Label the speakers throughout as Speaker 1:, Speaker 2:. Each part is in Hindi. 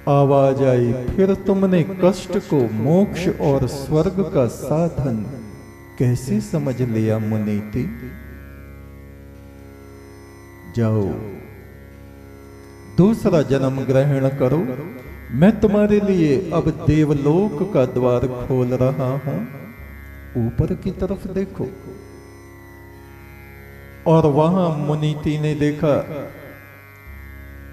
Speaker 1: आवाज आई, फिर तुमने कष्ट को मोक्ष और स्वर्ग का साधन कैसे समझ लिया मुनीति? जाओ, दूसरा जन्म ग्रहण करो। मैं तुम्हारे लिए अब देवलोक का द्वार खोल रहा हूं। ऊपर की तरफ देखो। और वहां मुनीति ने देखा,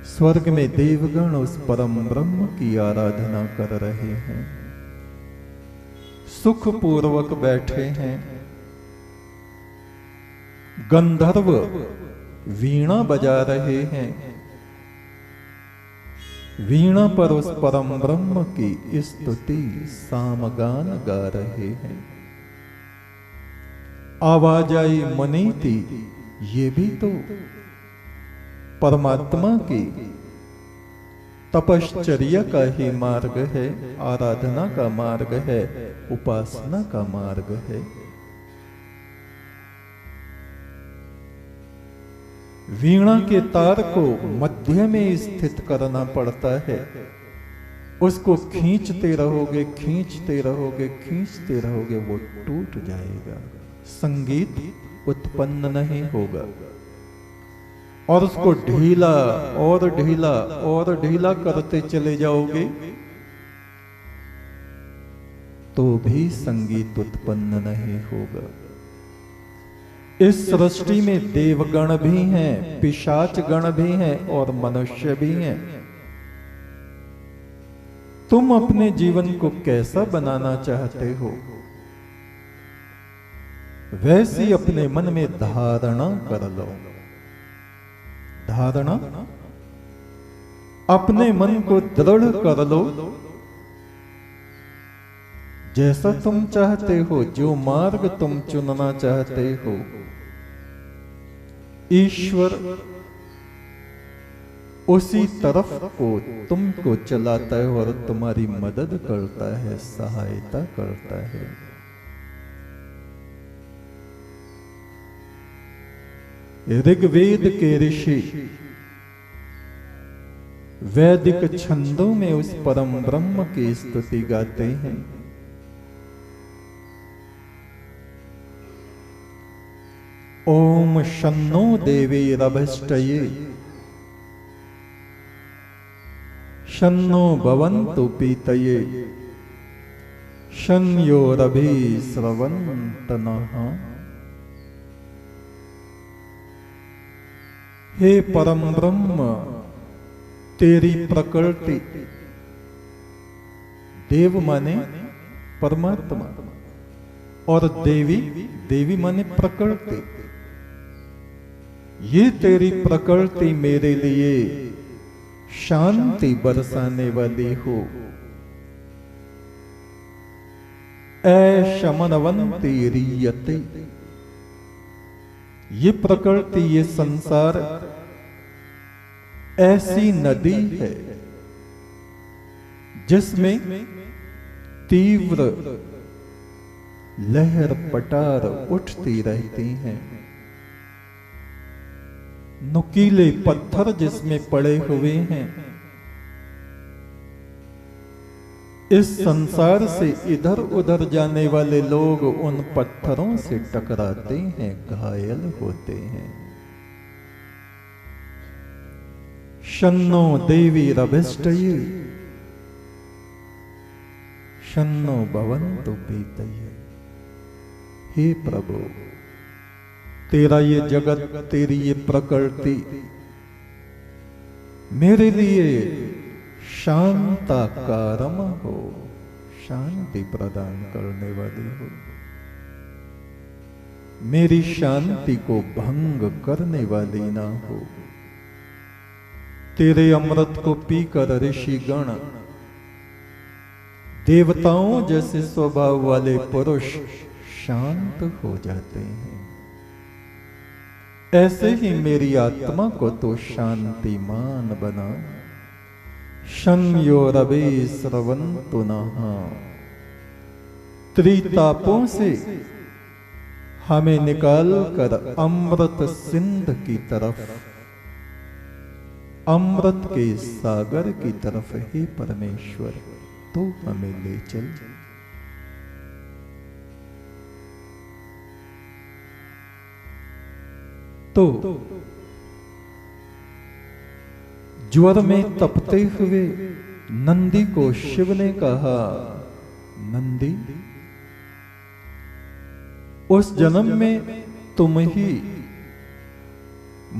Speaker 1: स्वर्ग में देवगण उस परम ब्रह्म की आराधना कर रहे हैं, सुखपूर्वक बैठे हैं। गंधर्व वीणा बजा रहे हैं, वीणा पर उस परम ब्रह्म की स्तुति सामगान गा रहे हैं। आवाज आई, मुनीति, ये भी तो परमात्मा की तपश्चर्या का ही मार्ग है, आराधना का मार्ग है, उपासना का मार्ग है। वीणा के तार को मध्य में स्थित करना पड़ता है। उसको खींचते रहोगे, खींचते रहोगे, खींचते रहोगे, वो टूट जाएगा, संगीत उत्पन्न नहीं होगा। और उसको ढीला और ढीला और ढीला करते चले जाओगे तो भी संगीत उत्पन्न नहीं होगा। इस सृष्टि में देवगण भी हैं, पिशाच गण भी हैं और मनुष्य भी हैं। तुम अपने जीवन को कैसा बनाना चाहते हो, वैसी अपने मन में धारणा कर लो। धारणा, अपने मन को दृढ़ कर लो। जैसा तुम चाहते हो, जो मार्ग तुम चुनना चाहते हो, ईश्वर उसी तरफ को तुमको चलाता है और तुम्हारी मदद करता है, सहायता करता है। ऋग्वेद के ऋषि वैदिक छंदों में उस परम ब्रह्म की स्तुति गाते हैं। ओम शन्नो देवीरभिष्टये शन्नो भवन्तु पीतये शन्योरभि स्रवन्तनः। हे परम ब्रह्म, तेरी प्रकृति, देव माने परमात्मा और देवी, देवी माने प्रकृति, ये तेरी प्रकृति मेरे लिए शांति बरसाने वाली हो। शमनवंती रीयते, ये प्रकृति, ये संसार ऐसी नदी है जिसमें तीव्र लहर पटार उठती रहती हैं। नुकीले पत्थर जिसमें पड़े हुए हैं। इस संसार से इधर उधर जाने वाले लोग उन पत्थरों से टकराते हैं, घायल होते हैं। शन्नो देवीरभिष्टये शन्नो भवन्तु पीतये। हे प्रभु, तेरा ये जगत, तेरी ये प्रकृति मेरे लिए शांताकारम हो, शांति प्रदान करने वाली हो। मेरी शांति को भंग करने वाली ना हो। तेरे अमृत को पीकर ऋषिगण, देवताओं जैसे स्वभाव वाले पुरुष शांत हो जाते हैं। ऐसे ही मेरी आत्मा को तो शांतिमान बना। शन्योरभि स्रवन्तु नः। त्रितापों से हमें निकाल कर अमृत सिंध की तरफ अमृत के सागर की तरफ, हे परमेश्वर तो हमें ले चल। तो ज्वर में तपते हुए नंदी को शिव ने कहा, नंदी उस जन्म में तुम ही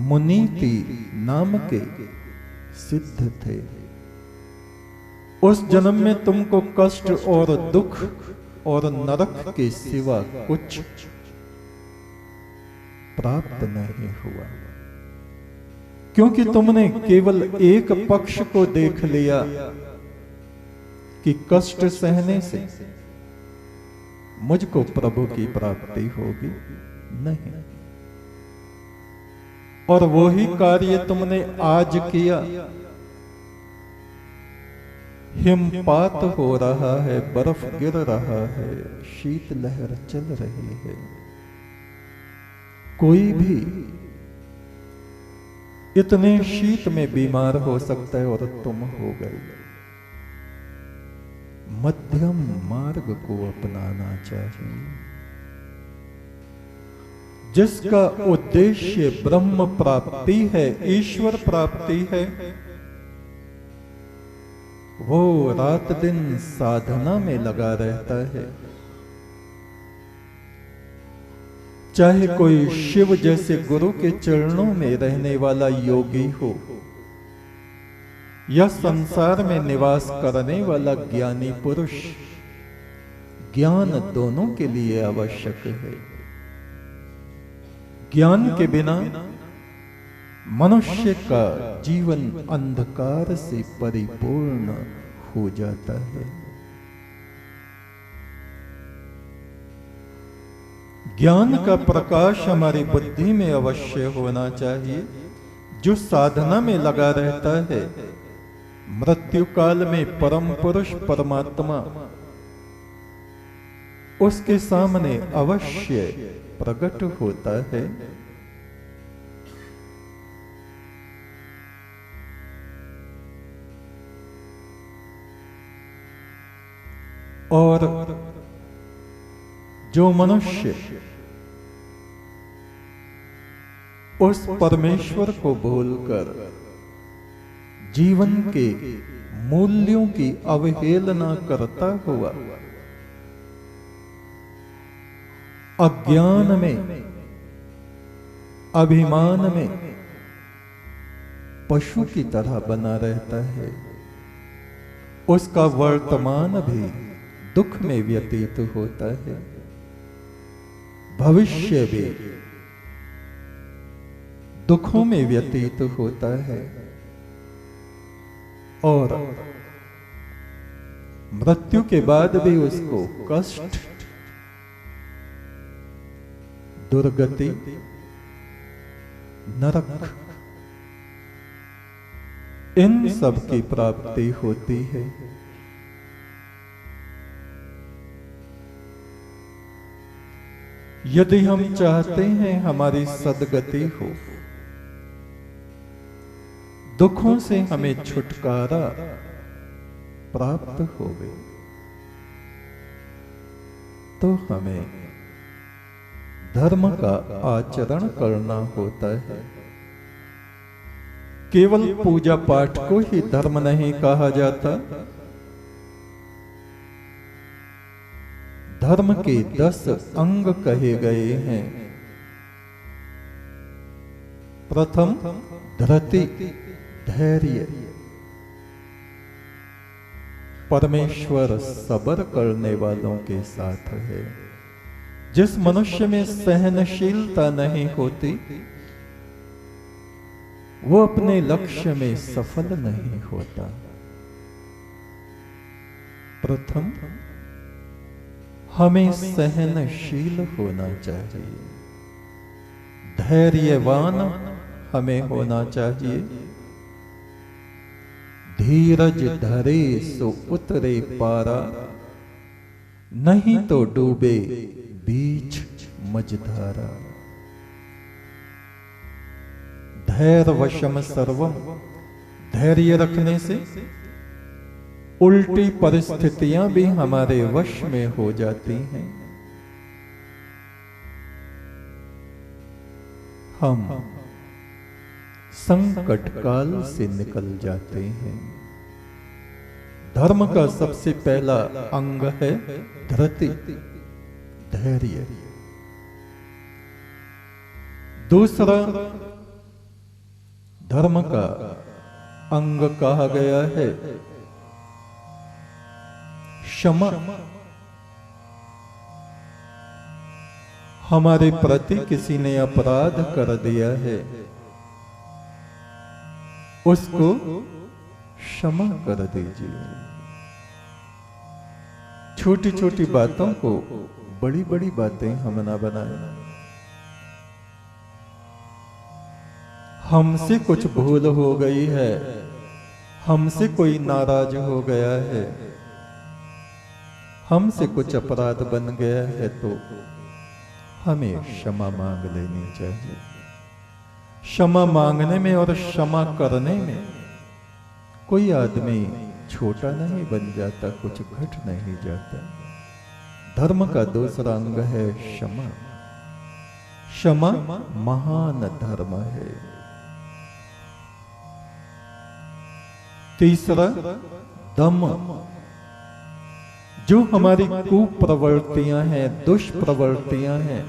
Speaker 1: मुनीति नाम के सिद्ध थे। उस जन्म में तुमको कष्ट और दुख और नरक के सिवा कुछ प्राप्त नहीं हुआ, क्योंकि तुमने केवल एक पक्ष को देख लिया कि कष्ट सहने से मुझको प्रभु की प्राप्ति होगी, नहीं। और वही कार्य तुमने आज किया। हिमपात हो रहा है, बर्फ गिर रहा है, शीतलहर चल रही है, कोई भी इतने शीत में बीमार हो सकता है और तुम हो गए। मध्यम मार्ग को अपनाना चाहिए, जिसका उद्देश्य ब्रह्म प्राप्ति है, ईश्वर प्राप्ति है, वो रात दिन साधना में लगा रहता है। चाहे कोई शिव जैसे गुरु के चरणों में रहने वाला योगी हो, या संसार में निवास करने वाला ज्ञानी पुरुष, ज्ञान दोनों के लिए आवश्यक है। ज्ञान के बिना मनुष्य का जीवन अंधकार से परिपूर्ण हो जाता है। ज्ञान का प्रकाश हमारी बुद्धि में अवश्य होना चाहिए। जो साधना में लगा रहता है, मृत्यु काल में परम पुरुष परमात्मा उसके सामने अवश्य प्रकट होता है। और जो मनुष्य उस परमेश्वर को भूलकर जीवन के मूल्यों की अवहेलना करता हुआ अज्ञान में, अभिमान में पशु की तरह बना रहता है, उसका वर्तमान भी दुख में व्यतीत होता है, भविष्य भी दुखों में व्यतीत होता है, और मृत्यु के बाद भी उसको कष्ट, दुर्गति, नरक, इन सब की प्राप्ति होती है। यदि हम चाहते हैं हमारी सद्गति हो, दुखों से हमें छुटकारा प्राप्त होवे, तो हमें धर्म का आचरण करना होता है। केवल पूजा पाठ को ही धर्म नहीं कहा जाता। धर्म के 10 अंग कहे गए हैं। प्रथम धृति, धैर्य। परमेश्वर सब्र करने वालों के साथ है। जिस मनुष्य में सहनशीलता नहीं होती, वो अपने लक्ष्य में सफल नहीं होता। प्रथम हमें सहनशील होना चाहिए, धैर्यवान हमें होना चाहिए। धीरज धरे सो उतरे पारा, नहीं तो डूबे बीच मझधारा। धैर्य वशम सर्वम धैर्य रखने से उल्टी परिस्थितियां भी हमारे वश में हो जाती हैं। हम संकट काल से निकल जाते हैं। धर्म का सबसे पहला अंग है धृति, धैर्य। दूसरा धर्म का अंग कहा गया है क्षमा। हमारे प्रति किसी ने अपराध कर दिया है, उसको क्षमा कर दीजिए। छोटी छोटी बातों को बड़ी बड़ी बातें हम ना बनाएं। हमसे कुछ भूल हो गई है, हमसे कोई नाराज हो गया है, हमसे कुछ अपराध बन गया है, तो हमें क्षमा मांग लेनी चाहिए। क्षमा मांगने में और क्षमा करने में कोई आदमी छोटा नहीं बन जाता, कुछ घट नहीं जाता। धर्म का दूसरा अंग है क्षमा। क्षमा महान धर्म है। तीसरा दम। जो हमारी कुप्रवृत्तियां हैं, दुष्प्रवृत्तियां हैं,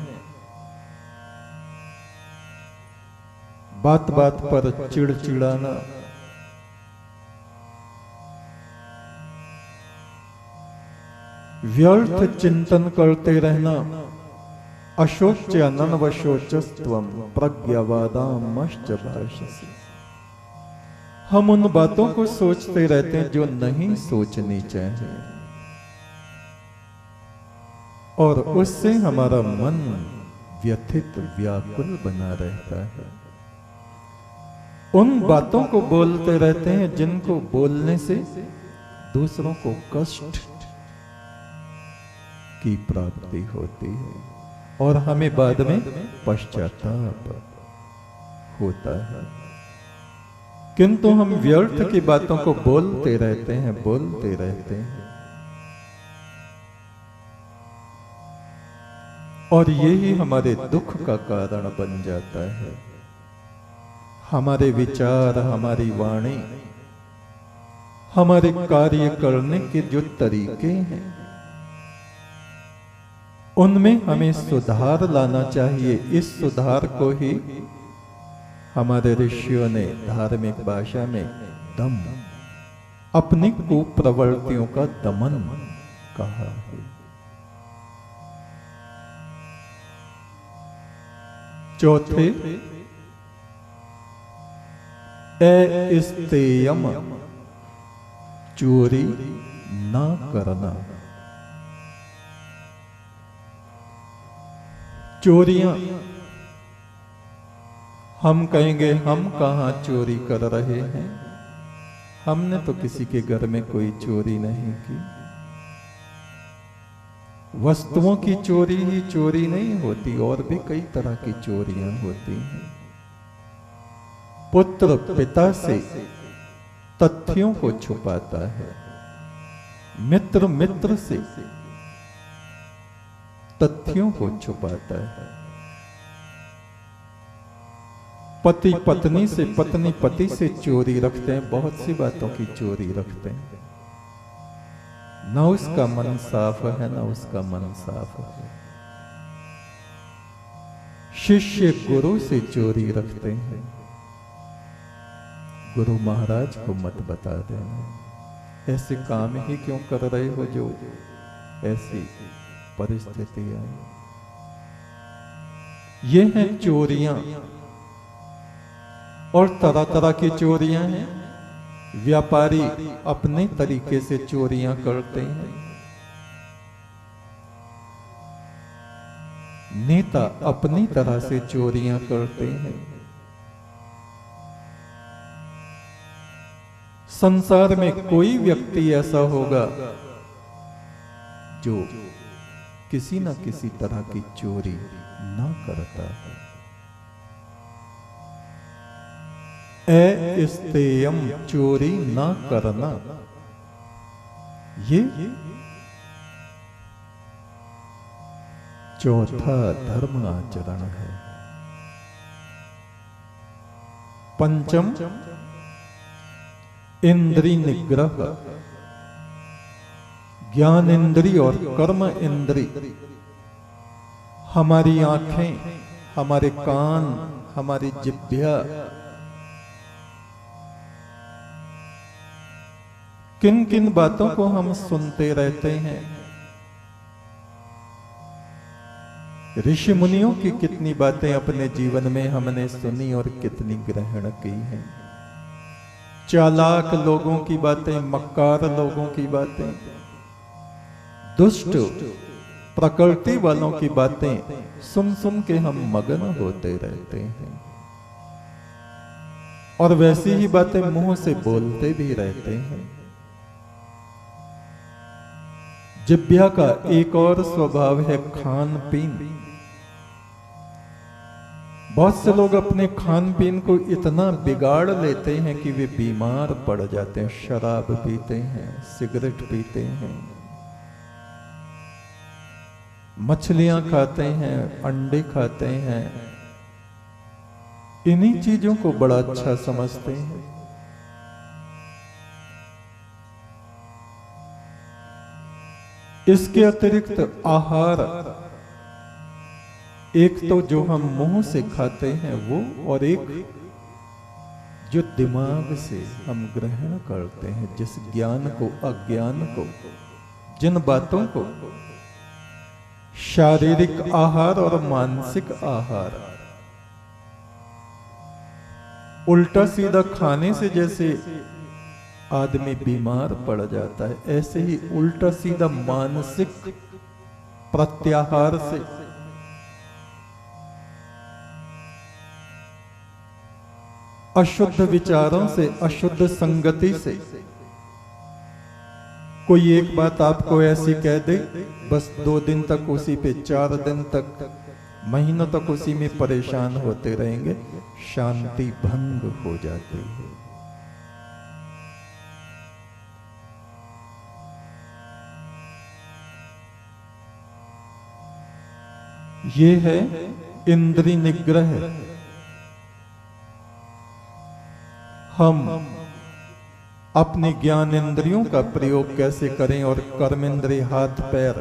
Speaker 1: बात बात पर चिड़चिड़ाना, व्यर्थ चिंतन करते रहना, अशोच्य नन्वशोचस्त्वम प्रज्ञावादामश्च भाषसे। हम उन बातों को सोचते रहते हैं जो नहीं सोचनी चाहिए, और उससे हमारा मन व्यथित व्याकुल बना रहता है। उन बातों को बोलते रहते हैं जिनको बोलने से दूसरों को कष्ट की प्राप्ति होती है, और हमें बाद में पश्चाताप होता है। किंतु हम व्यर्थ की बातों को बोलते रहते हैं, बोलते रहते हैं, और यही हमारे दुख का कारण बन जाता है। हमारे विचार, हमारी वाणी, हमारे कार्य करने के जो तरीके हैं, उनमें हमें सुधार लाना चाहिए। इस सुधार को ही हमारे ऋषियों ने धार्मिक भाषा में दम, अपनी कुप्रवृत्तियों का दमन कहा है। चौथे अस्तेयम, चोरी ना करना। चोरियां, हम कहेंगे हम कहां चोरी कर रहे हैं, हमने तो किसी के घर में कोई चोरी नहीं की। वस्तुओं की चोरी ही चोरी नहीं होती, और भी कई तरह की चोरियां होती हैं। पुत्र पिता से तथ्यों को छुपाता है, मित्र मित्र से तथ्यों को छुपाता है, पति पत्नी से, पत्नी पति से चोरी रखते हैं, बहुत सी बातों की चोरी रखते हैं। ना उसका मन साफ है, ना उसका मन साफ है। शिष्य गुरु से चोरी रखते हैं, गुरु महाराज को मत बता देना। ऐसे काम ही क्यों कर रहे हो जो ऐसी परिस्थिति आई। ये हैं चोरियां, और तरह तरह की चोरियां हैं। व्यापारी अपने तरीके से चोरियां करते हैं, नेता अपनी तरह से चोरियां करते हैं। संसार में कोई व्यक्ति ऐसा होगा जो किसी न किसी तरह की चोरी ना करता है। ए स्तेयम, चोरी ना करना, ये चौथा धर्म आचरण है। पंचम इंद्री निग्रह, ज्ञान इंद्री और कर्म इंद्री, हमारी आंखें, हमारे कान, हमारी जिह्वा किन किन बातों को हम सुनते रहते हैं। ऋषि मुनियों की कितनी बातें अपने जीवन में हमने सुनी और कितनी ग्रहण की हैं। चालाक लोगों की बातें, मक्कार लोगों की बातें, दुष्ट प्रकृति वालों की बातें सुन सुन के हम मगन होते रहते हैं और वैसी ही बातें मुंह से बोलते भी रहते हैं। जिह्वा का एक और स्वभाव है खान पीन। बहुत से लोग अपने खान पीन को इतना बिगाड़ लेते हैं कि वे बीमार पड़ जाते हैं। शराब पीते हैं, सिगरेट पीते हैं, मछलियां खाते हैं, अंडे खाते हैं, इन्हीं चीजों को बड़ा अच्छा समझते हैं। इसके अतिरिक्त आहार, एक तो जो हम मुंह से खाते हैं वो, और एक जो दिमाग से हम ग्रहण करते हैं, जिस ज्ञान को, अज्ञान को, जिन बातों को, शारीरिक आहार और मानसिक आहार। उल्टा सीधा खाने से जैसे आदमी बीमार पड़ जाता है, ऐसे ही उल्टा सीधा मानसिक प्रत्याहार से, अशुद्ध विचारों से, अशुद्ध संगति से, कोई एक बात आपको ऐसी कह दे, बस 2 दिन तक उसी पे, 4 दिन तक, महीनों तक उसी में परेशान होते रहेंगे, शांति भंग हो जाती है। ये है इंद्रिय निग्रह। हम अपने ज्ञान इंद्रियों का प्रयोग कैसे करें और कर्म इंद्रिय, हाथ पैर,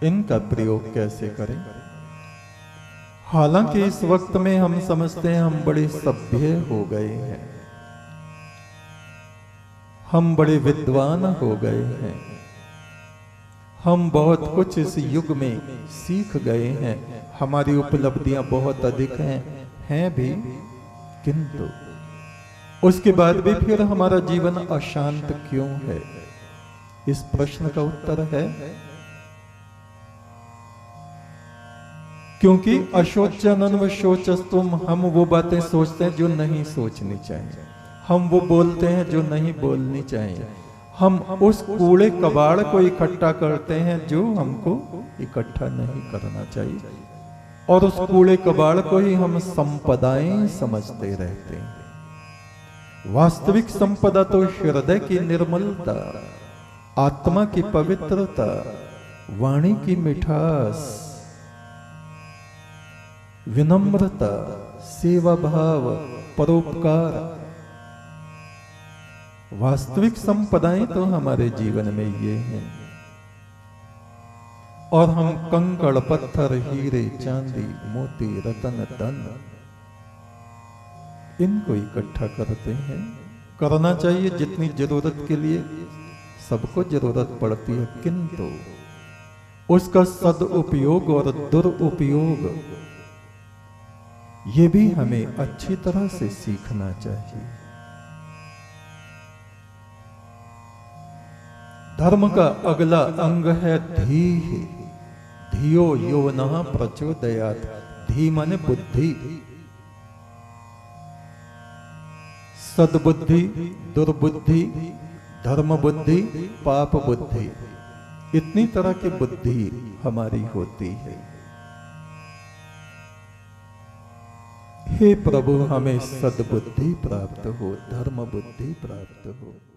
Speaker 1: इनका प्रयोग कैसे करें। हालांकि इस वक्त में हम समझते हैं हम बड़े सभ्य हो गए हैं, हम बड़े विद्वान हो गए हैं, हम बहुत कुछ इस युग में सीख गए हैं, हमारी उपलब्धियां बहुत अधिक हैं भी, किंतु उसके बाद भी फिर हमारा जीवन अशांत क्यों है? इस प्रश्न का उत्तर है क्योंकि अशोचनन व शोचस्तुम, हम वो बातें सोचते हैं जो नहीं सोचनी चाहिए, हम वो बोलते हैं जो नहीं बोलनी चाहिए, हम उस कूड़े कबाड़ को इकट्ठा करते हैं जो हमको इकट्ठा नहीं करना चाहिए, और उस कूड़े कबाड़ को ही हम संपदाएं समझते रहते हैं। वास्तविक संपदा तो हृदय की निर्मलता, आत्मा की पवित्रता, वाणी की मिठास, विनम्रता, सेवा भाव, परोपकार, वास्तविक संपदाएं तो हमारे जीवन में ये हैं। और हम कंकड़, पत्थर, हीरे, चांदी, मोती, रतन, धन, इनको इकट्ठा करते हैं। करना चाहिए जितनी जरूरत के लिए, सबको जरूरत पड़ती है, किंतु उसका सदुपयोग और दुरुपयोग ये भी हमें अच्छी तरह से सीखना चाहिए। धर्म का अगला अंग है धीः, धियो यो नः प्रचोदयात्। धी माने बुद्धि, सद्बुद्धि, दुर्बुद्धि, धर्म बुद्धि, पाप बुद्धि, इतनी तरह की बुद्धि हमारी होती है। हे प्रभु हमें सद्बुद्धि प्राप्त हो, धर्म बुद्धि प्राप्त हो।